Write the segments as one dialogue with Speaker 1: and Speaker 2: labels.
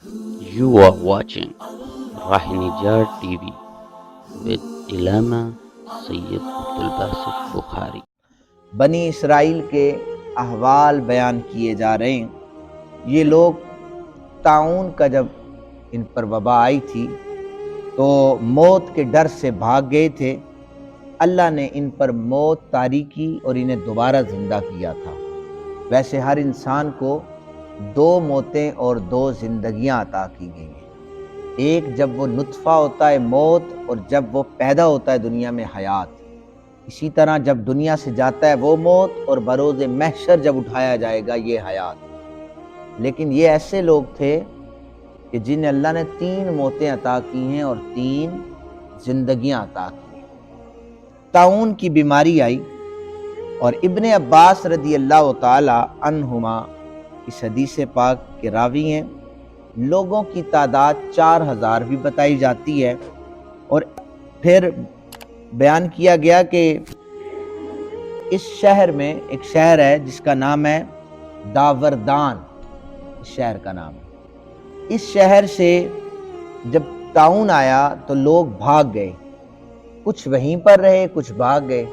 Speaker 1: You are watching Rahinijar TV with Ilama Sayyid Abdul Basit Bukhari.
Speaker 2: بنی اسرائیل کے احوال بیان کیے جا رہے ہیں۔ یہ لوگ طاعون کا جب ان پر وبا آئی تھی تو موت کے ڈر سے بھاگ گئے تھے۔ اللہ نے ان پر موت طاری کی اور انہیں دوبارہ زندہ کیا تھا۔ ویسے ہر انسان کو دو موتیں اور دو زندگیاں عطا کی گئی ہیں، ایک جب وہ نطفہ ہوتا ہے موت، اور جب وہ پیدا ہوتا ہے دنیا میں حیات۔ اسی طرح جب دنیا سے جاتا ہے وہ موت، اور بروز محشر جب اٹھایا جائے گا یہ حیات۔ لیکن یہ ایسے لوگ تھے کہ جنہیں اللہ نے 3 موتیں عطا کی ہیں اور 3 زندگیاں عطا کی ہیں۔ طاعون کی بیماری آئی، اور ابن عباس رضی اللہ تعالی عنہما اس حدیث پاک کے راوی ہیں۔ لوگوں کی تعداد 4000 بھی بتائی جاتی ہے، اور پھر بیان کیا گیا کہ اس شہر میں ایک شہر ہے جس کا نام ہے داوردان، اس شہر کا نام ہے۔ اس شہر سے جب طاعون آیا تو لوگ بھاگ گئے، کچھ وہیں پر رہے، کچھ بھاگ گئے۔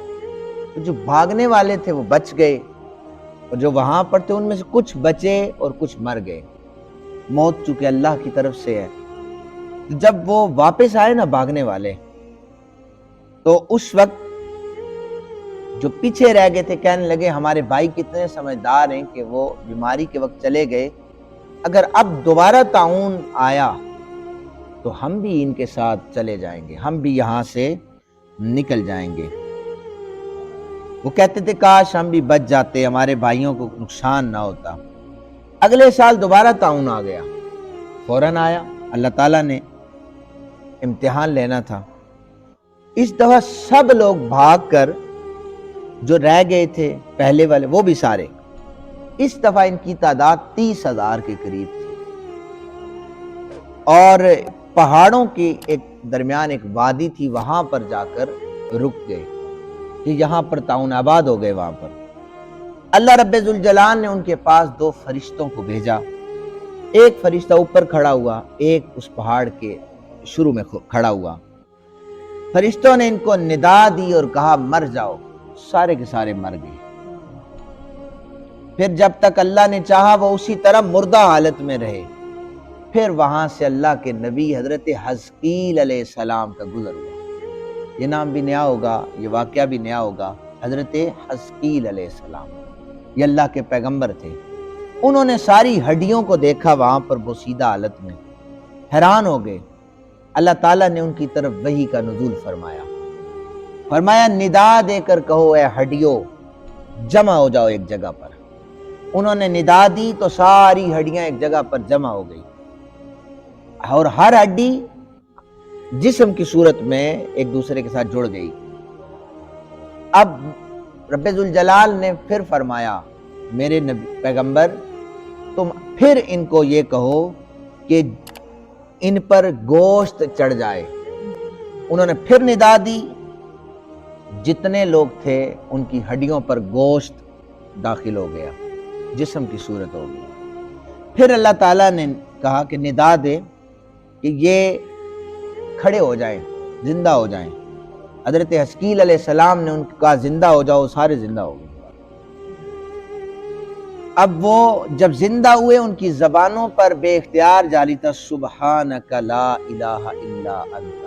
Speaker 2: تو جو بھاگنے والے تھے وہ بچ گئے، اور جو وہاں پر تھے ان میں سے کچھ بچے اور کچھ مر گئے۔ موت چونکہ اللہ کی طرف سے ہے۔ جب وہ واپس آئے نا بھاگنے والے، تو اس وقت جو پیچھے رہ گئے تھے کہنے لگے ہمارے بھائی کتنے سمجھدار ہیں کہ وہ بیماری کے وقت چلے گئے، اگر اب دوبارہ طاعون آیا تو ہم بھی ان کے ساتھ چلے جائیں گے، ہم بھی یہاں سے نکل جائیں گے۔ وہ کہتے تھے کاش ہم بھی بچ جاتے، ہمارے بھائیوں کو نقصان نہ ہوتا۔ اگلے سال دوبارہ طاعون آ گیا، فوراً آیا، اللہ تعالیٰ نے امتحان لینا تھا۔ اس دفعہ سب لوگ بھاگ کر جو رہ گئے تھے پہلے والے وہ بھی سارے، اس دفعہ ان کی تعداد 30,000 کے قریب تھی، اور پہاڑوں کے ایک درمیان ایک وادی تھی، وہاں پر جا کر رک گئے کہ یہاں پر طاعون آباد ہو گئے۔ وہاں پر اللہ رب ذوالجلال نے ان کے پاس 2 فرشتوں کو بھیجا، ایک فرشتہ اوپر کھڑا ہوا، ایک اس پہاڑ کے شروع میں کھڑا ہوا۔ فرشتوں نے ان کو ندا دی اور کہا مر جاؤ، سارے کے سارے مر گئے۔ پھر جب تک اللہ نے چاہا وہ اسی طرح مردہ حالت میں رہے۔ پھر وہاں سے اللہ کے نبی حضرت حزقیل علیہ السلام کا گزر ہوا۔ یہ نام بھی نیا ہوگا، یہ واقعہ بھی نیا ہوگا۔ حضرت حزقیل علیہ السلام یہ اللہ کے پیغمبر تھے۔ انہوں نے ساری ہڈیوں کو دیکھا وہاں پر بوسیدہ حالت میں، حیران ہو گئے۔ اللہ تعالیٰ نے ان کی طرف وحی کا نزول فرمایا ندا دے کر کہو اے ہڈیوں جمع ہو جاؤ ایک جگہ پر۔ انہوں نے ندا دی تو ساری ہڈیاں ایک جگہ پر جمع ہو گئی، اور ہر ہڈی جسم کی صورت میں ایک دوسرے کے ساتھ جڑ گئی۔ اب رب ذوالجلال نے پھر فرمایا میرے نبی پیغمبر تم پھر ان کو یہ کہو کہ ان پر گوشت چڑھ جائے۔ انہوں نے پھر ندا دی، جتنے لوگ تھے ان کی ہڈیوں پر گوشت داخل ہو گیا، جسم کی صورت ہو گئی۔ پھر اللہ تعالیٰ نے کہا کہ ندا دے کہ یہ کھڑے ہو جائیں، زندہ ہو جائیں۔ حضرت حزقیل علیہ السلام نے ان کو کہا زندہ ہو جاؤ، سارے زندہ ہو گئے۔ اب وہ جب زندہ ہوئے ان کی زبانوں پر بے اختیار جاری تھا سبحانک لا الہ الا انت۔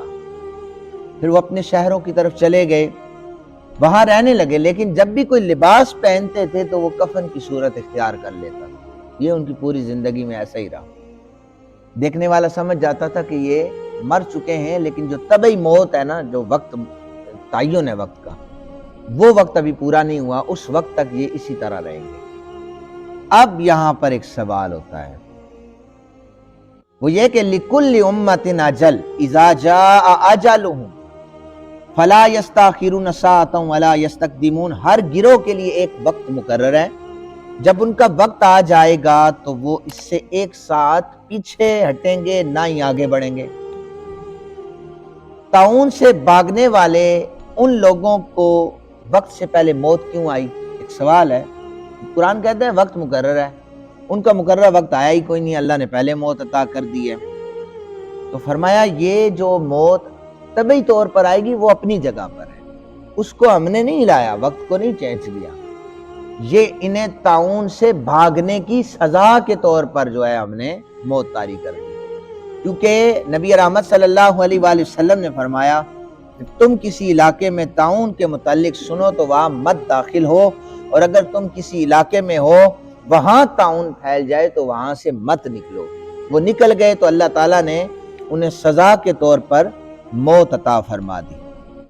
Speaker 2: پھر وہ اپنے شہروں کی طرف چلے گئے، وہاں رہنے لگے، لیکن جب بھی کوئی لباس پہنتے تھے تو وہ کفن کی صورت اختیار کر لیتا تھا۔ یہ ان کی پوری زندگی میں ایسا ہی رہا۔ دیکھنے والا سمجھ جاتا تھا کہ یہ مر چکے ہیں، لیکن جو طبعی موت ہے نا، جو وقت تعین ہے وقت کا، وہ وقت ابھی پورا نہیں ہوا، اس وقت تک یہ اسی طرح رہیں گے۔ اب یہاں پر ایک سوال ہوتا ہے، وہ یہ کہ لِكُلِّ أُمَّةٍ أَجَلٌ إِذَا جَاءَ أَجَلُهُمْ فَلَا يَسْتَأْخِرُونَ سَاعَةً وَلَا يَسْتَقْدِمُونَ۔ ہر گروہ کے لیے ایک وقت مقرر ہے، جب ان کا وقت آ جائے گا تو وہ اس سے ایک ساتھ پیچھے ہٹیں گے نہ ہی آگے بڑھیں گے۔ طاعون سے بھاگنے والے ان لوگوں کو وقت سے پہلے موت کیوں آئی؟ ایک سوال ہے۔ قرآن کہتا ہے وقت مقرر ہے، ان کا مقررہ وقت آیا ہی کوئی نہیں، اللہ نے پہلے موت عطا کر دی ہے۔ تو فرمایا یہ جو موت طبعی طور پر آئے گی وہ اپنی جگہ پر ہے، اس کو ہم نے نہیں لایا، وقت کو نہیں چینج دیا، یہ انہیں طاعون سے بھاگنے کی سزا کے طور پر جو ہے ہم نے موت طاری کر دی۔ کیونکہ نبی رحمت صلی اللہ علیہ وآلہ وسلم نے فرمایا کہ تم کسی علاقے میں طاعون کے متعلق سنو تو وہاں مت داخل ہو، اور اگر تم کسی علاقے میں ہو وہاں طاعون پھیل جائے تو وہاں سے مت نکلو۔ وہ نکل گئے تو اللہ تعالیٰ نے انہیں سزا کے طور پر موت عطا فرما دی۔